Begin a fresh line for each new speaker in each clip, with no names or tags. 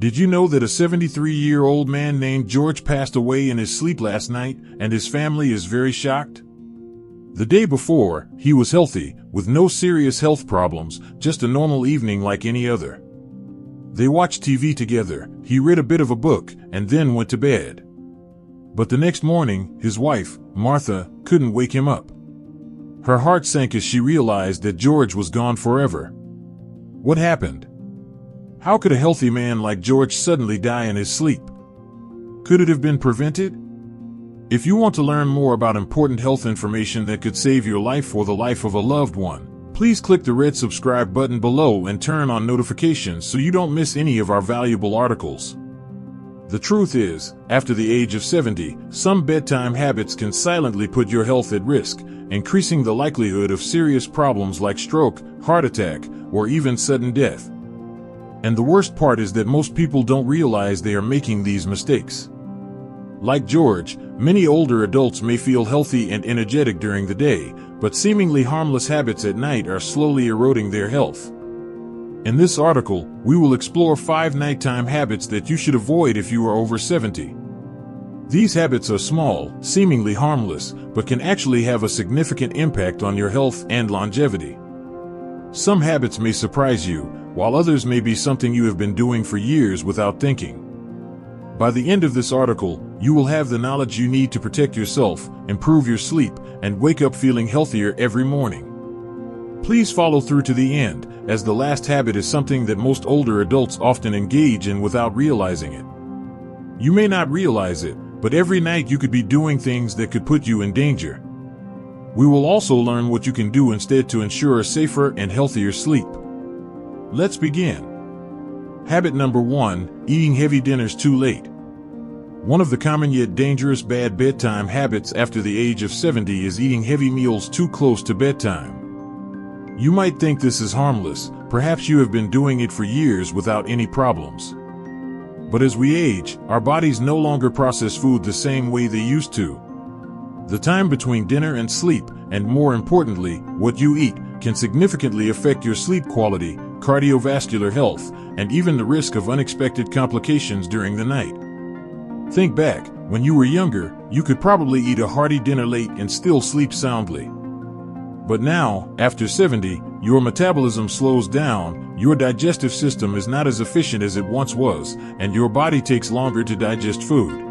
Did you know that a 73-year-old man named George passed away in his sleep last night, and his family is very shocked? The day before, he was healthy, with no serious health problems, just a normal evening like any other. They watched TV together, he read a bit of a book, and then went to bed. But the next morning, his wife, Martha, couldn't wake him up. Her heart sank as she realized that George was gone forever. What happened? How could a healthy man like George suddenly die in his sleep? Could it have been prevented? If you want to learn more about important health information that could save your life or the life of a loved one, please click the red subscribe button below and turn on notifications so you don't miss any of our valuable articles. The truth is, after the age of 70, some bedtime habits can silently put your health at risk, increasing the likelihood of serious problems like stroke, heart attack, or even sudden death. And the worst part is that most people don't realize they are making these mistakes. Like George, many older adults may feel healthy and energetic during the day, but seemingly harmless habits at night are slowly eroding their health. In this article, we will explore 5 nighttime habits that you should avoid if you are over 70. These habits are small, seemingly harmless, but can actually have a significant impact on your health and longevity. Some habits may surprise you, while others may be something you have been doing for years without thinking. By the end of this article, you will have the knowledge you need to protect yourself, improve your sleep, and wake up feeling healthier every morning. Please follow through to the end, as the last habit is something that most older adults often engage in without realizing it. You may not realize it, but every night you could be doing things that could put you in danger. We will also learn what you can do instead to ensure a safer and healthier sleep. Let's begin. Habit number 1, eating heavy dinners too late. One of the common yet dangerous bad bedtime habits after the age of 70 is eating heavy meals too close to bedtime. You might think this is harmless, perhaps you have been doing it for years without any problems. But as we age, our bodies no longer process food the same way they used to. The time between dinner and sleep, and more importantly, what you eat, can significantly affect your sleep quality, cardiovascular health, and even the risk of unexpected complications during the night. Think back, when you were younger, you could probably eat a hearty dinner late and still sleep soundly. But now, after 70, your metabolism slows down, your digestive system is not as efficient as it once was, and your body takes longer to digest food.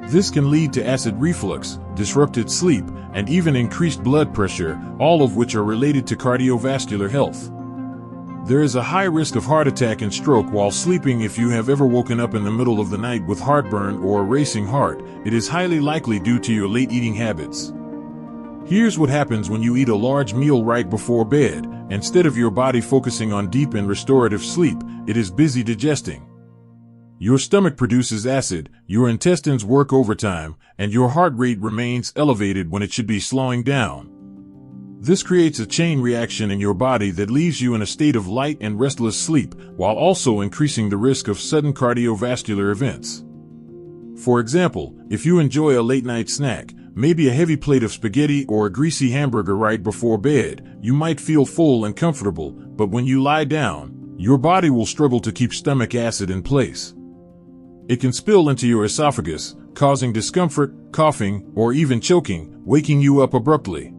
This can lead to acid reflux, disrupted sleep, and even increased blood pressure, all of which are related to cardiovascular health. There is a high risk of heart attack and stroke while sleeping. If you have ever woken up in the middle of the night with heartburn or a racing heart, it is highly likely due to your late eating habits. Here's what happens when you eat a large meal right before bed. Instead of your body focusing on deep and restorative sleep, it is busy digesting. Your stomach produces acid, your intestines work overtime, and your heart rate remains elevated when it should be slowing down. This creates a chain reaction in your body that leaves you in a state of light and restless sleep, while also increasing the risk of sudden cardiovascular events. For example, if you enjoy a late-night snack, maybe a heavy plate of spaghetti or a greasy hamburger right before bed, you might feel full and comfortable, but when you lie down, your body will struggle to keep stomach acid in place. It can spill into your esophagus, causing discomfort, coughing, or even choking, waking you up abruptly.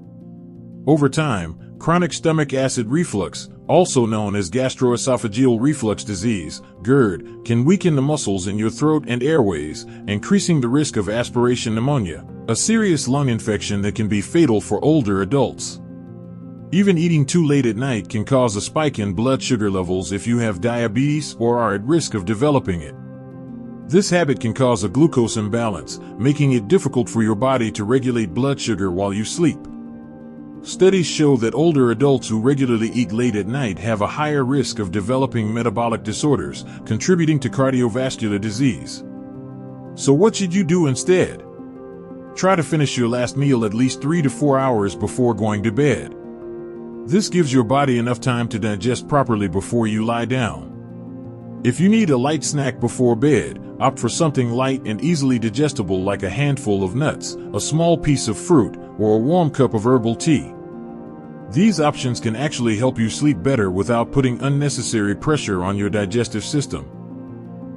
Over time, chronic stomach acid reflux, also known as gastroesophageal reflux disease, GERD, can weaken the muscles in your throat and airways, increasing the risk of aspiration pneumonia, a serious lung infection that can be fatal for older adults. Even eating too late at night can cause a spike in blood sugar levels if you have diabetes or are at risk of developing it. This habit can cause a glucose imbalance, making it difficult for your body to regulate blood sugar while you sleep. Studies show that older adults who regularly eat late at night have a higher risk of developing metabolic disorders, contributing to cardiovascular disease. So what should you do instead? Try to finish your last meal at least 3 to 4 hours before going to bed. This gives your body enough time to digest properly before you lie down. If you need a light snack before bed, opt for something light and easily digestible like a handful of nuts, a small piece of fruit, or a warm cup of herbal tea. These options can actually help you sleep better without putting unnecessary pressure on your digestive system.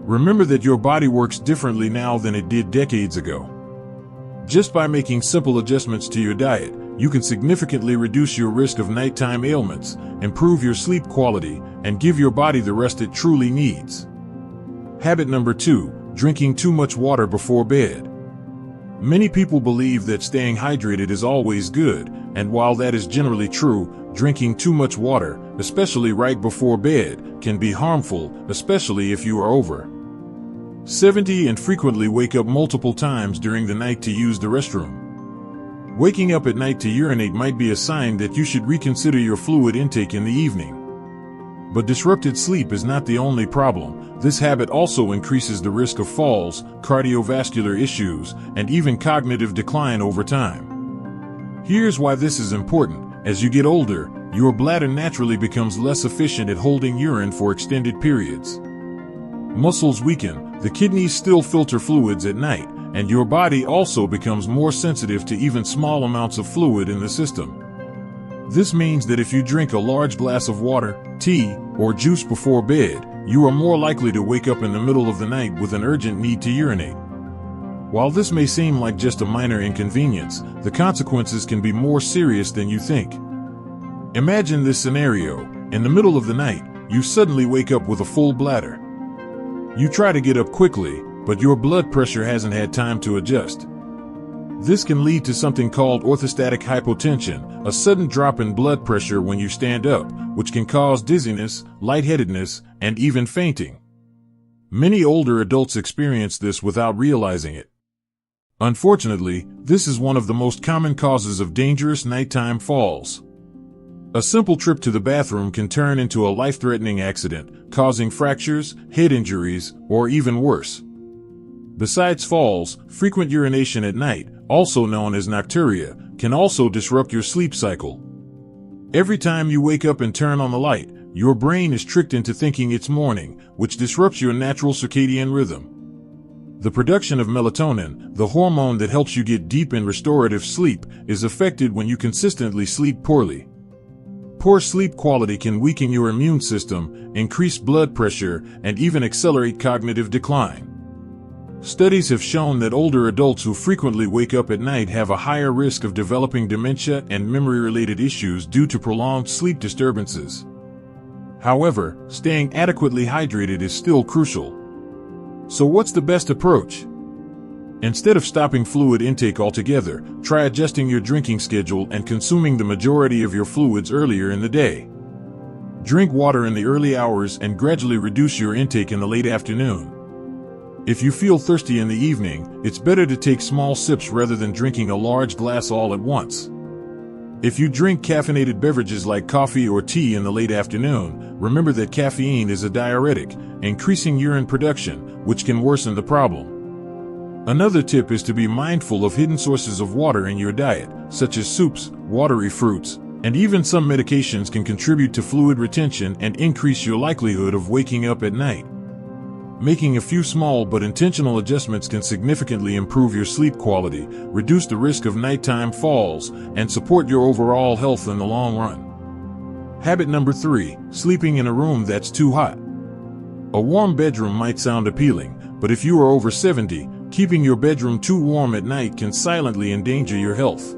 Remember that your body works differently now than it did decades ago. Just by making simple adjustments to your diet, you can significantly reduce your risk of nighttime ailments, improve your sleep quality, and give your body the rest it truly needs. Habit number 2, drinking too much water before bed. Many people believe that staying hydrated is always good, and while that is generally true, drinking too much water, especially right before bed, can be harmful, especially if you are over 70 and frequently wake up multiple times during the night to use the restroom. Waking up at night to urinate might be a sign that you should reconsider your fluid intake in the evening. But disrupted sleep is not the only problem. This habit also increases the risk of falls, cardiovascular issues, and even cognitive decline over time. Here's why this is important. As you get older, your bladder naturally becomes less efficient at holding urine for extended periods. Muscles weaken, the kidneys still filter fluids at night, and your body also becomes more sensitive to even small amounts of fluid in the system. This means that if you drink a large glass of water, tea, or juice before bed, you are more likely to wake up in the middle of the night with an urgent need to urinate. While this may seem like just a minor inconvenience, the consequences can be more serious than you think. Imagine this scenario. In the middle of the night, you suddenly wake up with a full bladder. You try to get up quickly, but your blood pressure hasn't had time to adjust. This can lead to something called orthostatic hypotension, a sudden drop in blood pressure when you stand up, which can cause dizziness, lightheadedness, and even fainting. Many older adults experience this without realizing it. Unfortunately, this is one of the most common causes of dangerous nighttime falls. A simple trip to the bathroom can turn into a life-threatening accident, causing fractures, head injuries, or even worse. Besides falls, frequent urination at night, also known as nocturia, can also disrupt your sleep cycle. Every time you wake up and turn on the light, your brain is tricked into thinking it's morning, which disrupts your natural circadian rhythm. The production of melatonin, the hormone that helps you get deep and restorative sleep, is affected when you consistently sleep poorly. Poor sleep quality can weaken your immune system, increase blood pressure, and even accelerate cognitive decline. Studies have shown that older adults who frequently wake up at night have a higher risk of developing dementia and memory-related issues due to prolonged sleep disturbances. However, staying adequately hydrated is still crucial. So what's the best approach? Instead of stopping fluid intake altogether, try adjusting your drinking schedule and consuming the majority of your fluids earlier in the day. Drink water in the early hours and gradually reduce your intake in the late afternoon. If you feel thirsty in the evening, it's better to take small sips rather than drinking a large glass all at once. If you drink caffeinated beverages like coffee or tea in the late afternoon, remember that caffeine is a diuretic, increasing urine production, which can worsen the problem. Another tip is to be mindful of hidden sources of water in your diet, such as soups, watery fruits, and even some medications can contribute to fluid retention and increase your likelihood of waking up at night. Making a few small but intentional adjustments can significantly improve your sleep quality, reduce the risk of nighttime falls, and support your overall health in the long run. Habit number 3, sleeping in a room that's too hot. A warm bedroom might sound appealing, but if you are over 70, keeping your bedroom too warm at night can silently endanger your health.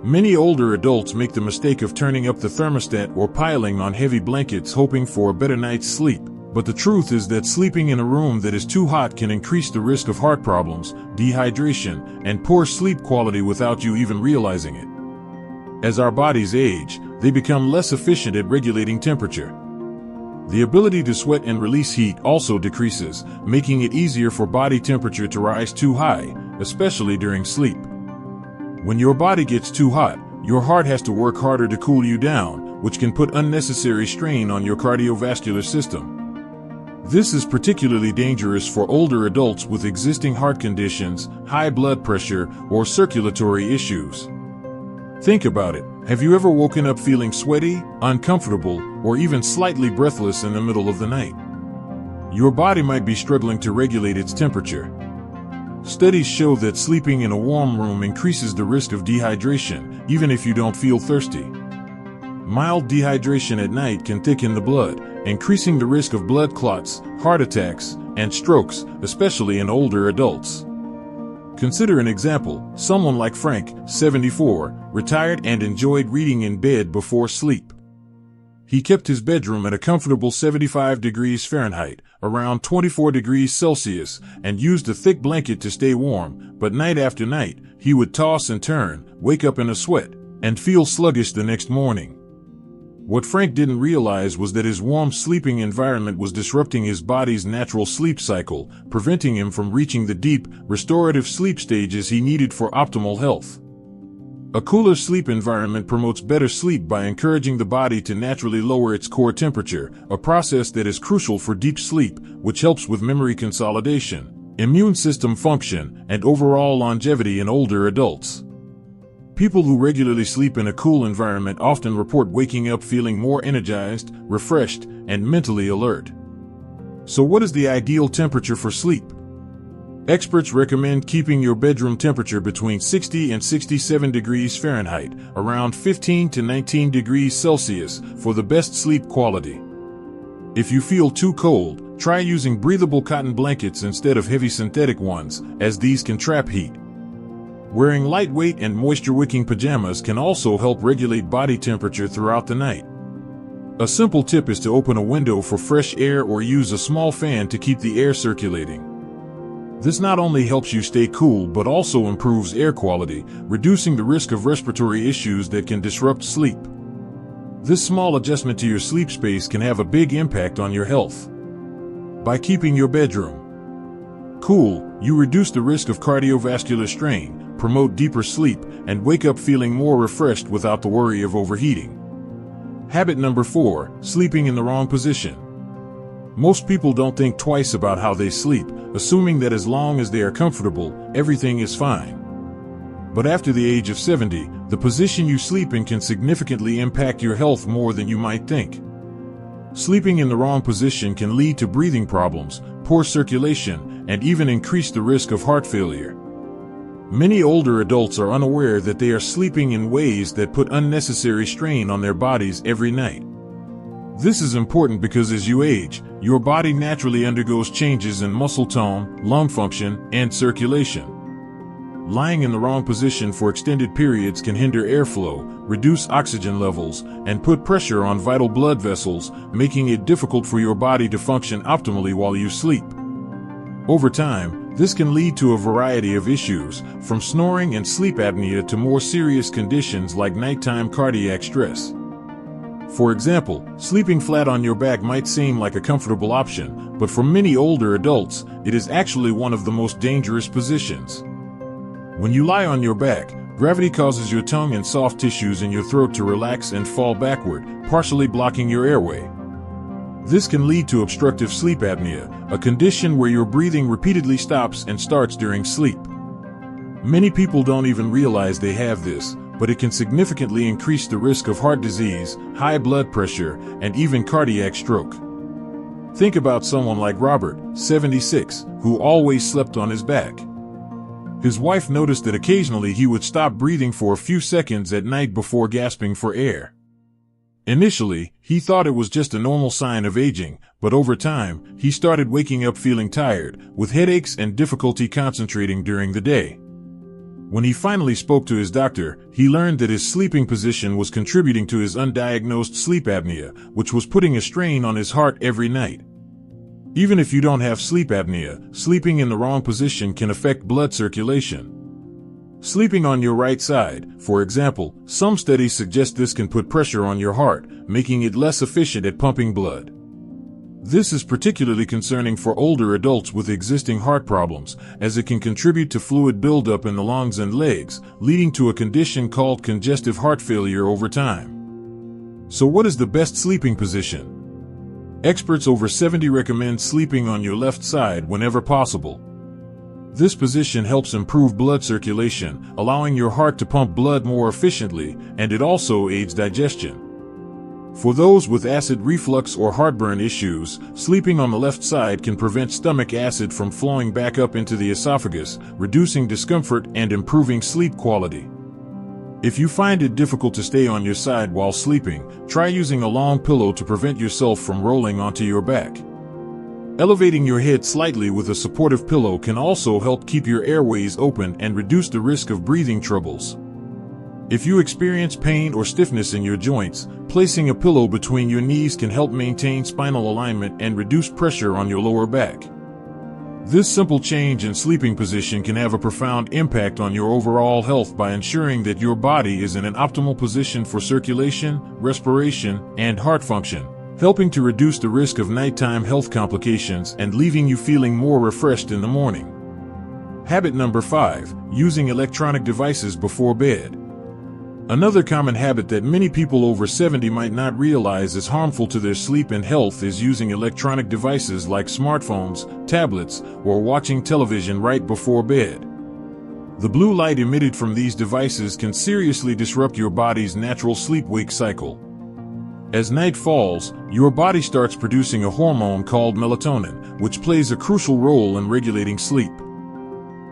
Many older adults make the mistake of turning up the thermostat or piling on heavy blankets hoping for a better night's sleep. But the truth is that sleeping in a room that is too hot can increase the risk of heart problems, dehydration, and poor sleep quality without you even realizing it. As our bodies age, they become less efficient at regulating temperature. The ability to sweat and release heat also decreases, making it easier for body temperature to rise too high, especially during sleep. When your body gets too hot, your heart has to work harder to cool you down, which can put unnecessary strain on your cardiovascular system. This is particularly dangerous for older adults with existing heart conditions, high blood pressure, or circulatory issues. Think about it. Have you ever woken up feeling sweaty, uncomfortable, or even slightly breathless in the middle of the night? Your body might be struggling to regulate its temperature. Studies show that sleeping in a warm room increases the risk of dehydration, even if you don't feel thirsty. Mild dehydration at night can thicken the blood, increasing the risk of blood clots, heart attacks, and strokes, especially in older adults. Consider an example: someone like Frank, 74, retired and enjoyed reading in bed before sleep. He kept his bedroom at a comfortable 75 degrees Fahrenheit, around 24 degrees Celsius, and used a thick blanket to stay warm, but night after night, he would toss and turn, wake up in a sweat, and feel sluggish the next morning. What Frank didn't realize was that his warm sleeping environment was disrupting his body's natural sleep cycle, preventing him from reaching the deep, restorative sleep stages he needed for optimal health. A cooler sleep environment promotes better sleep by encouraging the body to naturally lower its core temperature, a process that is crucial for deep sleep, which helps with memory consolidation, immune system function, and overall longevity in older adults. People who regularly sleep in a cool environment often report waking up feeling more energized, refreshed, and mentally alert. So what is the ideal temperature for sleep? Experts recommend keeping your bedroom temperature between 60 and 67 degrees Fahrenheit, around 15 to 19 degrees Celsius, for the best sleep quality. If you feel too cold, try using breathable cotton blankets instead of heavy synthetic ones, as these can trap heat. Wearing lightweight and moisture-wicking pajamas can also help regulate body temperature throughout the night. A simple tip is to open a window for fresh air or use a small fan to keep the air circulating. This not only helps you stay cool but also improves air quality, reducing the risk of respiratory issues that can disrupt sleep. This small adjustment to your sleep space can have a big impact on your health. By keeping your bedroom cool, you reduce the risk of cardiovascular strain, promote deeper sleep, and wake up feeling more refreshed without the worry of overheating. Habit number 4, sleeping in the wrong position. Most people don't think twice about how they sleep, assuming that as long as they are comfortable, everything is fine. But after the age of 70, the position you sleep in can significantly impact your health more than you might think. Sleeping in the wrong position can lead to breathing problems, poor circulation, and even increase the risk of heart failure. Many older adults are unaware that they are sleeping in ways that put unnecessary strain on their bodies every night. This is important because as you age, your body naturally undergoes changes in muscle tone, lung function, and circulation. Lying in the wrong position for extended periods can hinder airflow, reduce oxygen levels, and put pressure on vital blood vessels, making it difficult for your body to function optimally while you sleep. Over time, this can lead to a variety of issues, from snoring and sleep apnea to more serious conditions like nighttime cardiac stress. For example, sleeping flat on your back might seem like a comfortable option, but for many older adults, it is actually one of the most dangerous positions. When you lie on your back, gravity causes your tongue and soft tissues in your throat to relax and fall backward, partially blocking your airway. This can lead to obstructive sleep apnea, a condition where your breathing repeatedly stops and starts during sleep. Many people don't even realize they have this, but it can significantly increase the risk of heart disease, high blood pressure, and even cardiac stroke. Think about someone like Robert, 76, who always slept on his back. His wife noticed that occasionally he would stop breathing for a few seconds at night before gasping for air. Initially, he thought it was just a normal sign of aging, but over time, he started waking up feeling tired, with headaches and difficulty concentrating during the day. When he finally spoke to his doctor, he learned that his sleeping position was contributing to his undiagnosed sleep apnea, which was putting a strain on his heart every night. Even if you don't have sleep apnea, sleeping in the wrong position can affect blood circulation. Sleeping on your right side, for example, some studies suggest this can put pressure on your heart, making it less efficient at pumping blood. This is particularly concerning for older adults with existing heart problems, as it can contribute to fluid buildup in the lungs and legs, leading to a condition called congestive heart failure over time. So what is the best sleeping position? Experts over 70 recommend sleeping on your left side whenever possible. This position helps improve blood circulation, allowing your heart to pump blood more efficiently, and it also aids digestion. For those with acid reflux or heartburn issues, sleeping on the left side can prevent stomach acid from flowing back up into the esophagus, reducing discomfort and improving sleep quality. If you find it difficult to stay on your side while sleeping, try using a long pillow to prevent yourself from rolling onto your back. Elevating your head slightly with a supportive pillow can also help keep your airways open and reduce the risk of breathing troubles. If you experience pain or stiffness in your joints, placing a pillow between your knees can help maintain spinal alignment and reduce pressure on your lower back. This simple change in sleeping position can have a profound impact on your overall health by ensuring that your body is in an optimal position for circulation, respiration, and heart function, helping to reduce the risk of nighttime health complications and leaving you feeling more refreshed in the morning. Habit number 5, using electronic devices before bed. Another common habit that many people over 70 might not realize is harmful to their sleep and health is using electronic devices like smartphones, tablets, or watching television right before bed. The blue light emitted from these devices can seriously disrupt your body's natural sleep-wake cycle. As night falls, your body starts producing a hormone called melatonin, which plays a crucial role in regulating sleep.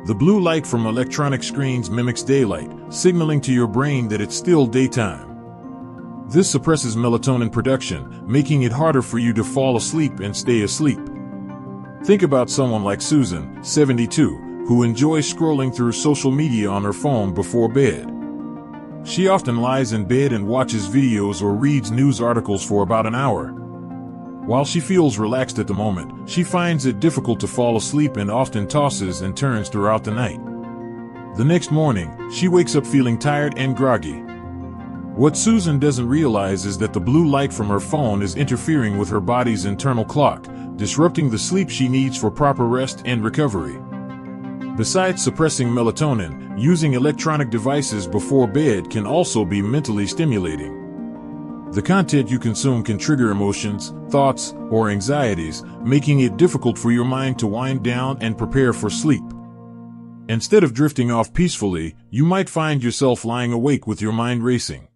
The blue light from electronic screens mimics daylight, signaling to your brain that it's still daytime. This suppresses melatonin production, making it harder for you to fall asleep and stay asleep. Think about someone like Susan, 72, who enjoys scrolling through social media on her phone before bed. She often lies in bed and watches videos or reads news articles for about an hour. While she feels relaxed at the moment, she finds it difficult to fall asleep and often tosses and turns throughout the night. The next morning, she wakes up feeling tired and groggy. What Susan doesn't realize is that the blue light from her phone is interfering with her body's internal clock, disrupting the sleep she needs for proper rest and recovery. Besides suppressing melatonin, using electronic devices before bed can also be mentally stimulating. The content you consume can trigger emotions, thoughts, or anxieties, making it difficult for your mind to wind down and prepare for sleep. Instead of drifting off peacefully, you might find yourself lying awake with your mind racing.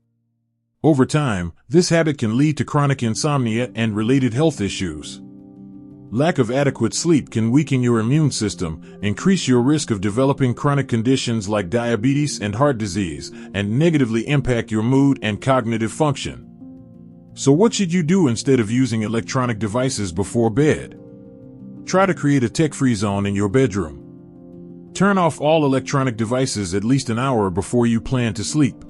Over time, this habit can lead to chronic insomnia and related health issues. Lack of adequate sleep can weaken your immune system, increase your risk of developing chronic conditions like diabetes and heart disease, and negatively impact your mood and cognitive function. So what should you do instead of using electronic devices before bed? Try to create a tech-free zone in your bedroom. Turn off all electronic devices at least an hour before you plan to sleep.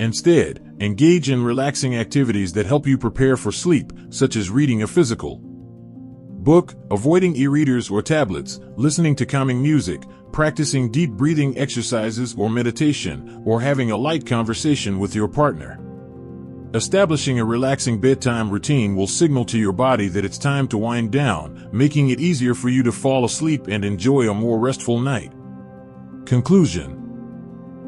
Instead, engage in relaxing activities that help you prepare for sleep, such as reading a physical book, avoiding e-readers or tablets, listening to calming music, practicing deep breathing exercises or meditation, or having a light conversation with your partner. Establishing a relaxing bedtime routine will signal to your body that it's time to wind down, making it easier for you to fall asleep and enjoy a more restful night. Conclusion.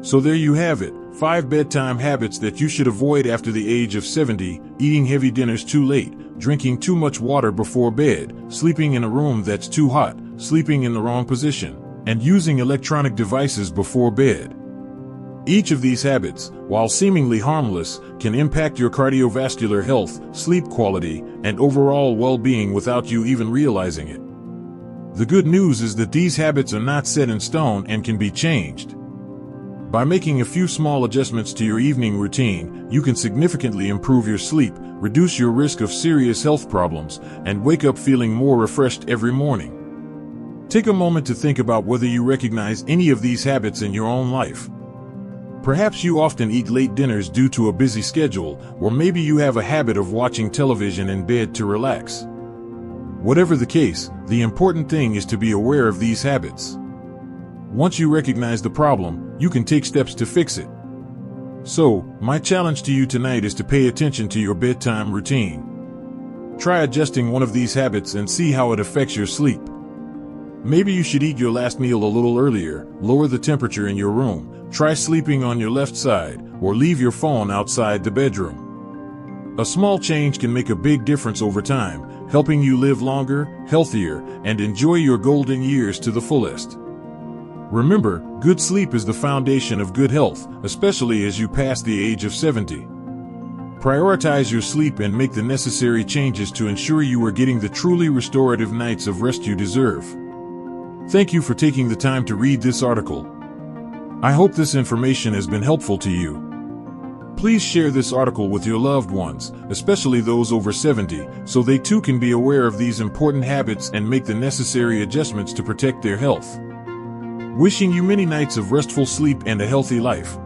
So there you have it, 5 bedtime habits that you should avoid after the age of 70: eating heavy dinners too late, drinking too much water before bed, sleeping in a room that's too hot, sleeping in the wrong position, and using electronic devices before bed. Each of these habits, while seemingly harmless, can impact your cardiovascular health, sleep quality, and overall well-being without you even realizing it. The good news is that these habits are not set in stone and can be changed. By making a few small adjustments to your evening routine, you can significantly improve your sleep, reduce your risk of serious health problems, and wake up feeling more refreshed every morning. Take a moment to think about whether you recognize any of these habits in your own life. Perhaps you often eat late dinners due to a busy schedule, or maybe you have a habit of watching television in bed to relax. Whatever the case, the important thing is to be aware of these habits. Once you recognize the problem, you can take steps to fix it. So, my challenge to you tonight is to pay attention to your bedtime routine. Try adjusting one of these habits and see how it affects your sleep. Maybe you should eat your last meal a little earlier, lower the temperature in your room, try sleeping on your left side, or leave your phone outside the bedroom. A small change can make a big difference over time, helping you live longer, healthier, and enjoy your golden years to the fullest. Remember, good sleep is the foundation of good health, especially as you pass the age of 70. Prioritize your sleep and make the necessary changes to ensure you are getting the truly restorative nights of rest you deserve. Thank you for taking the time to read this article. I hope this information has been helpful to you. Please share this article with your loved ones, especially those over 70, so they too can be aware of these important habits and make the necessary adjustments to protect their health. Wishing you many nights of restful sleep and a healthy life.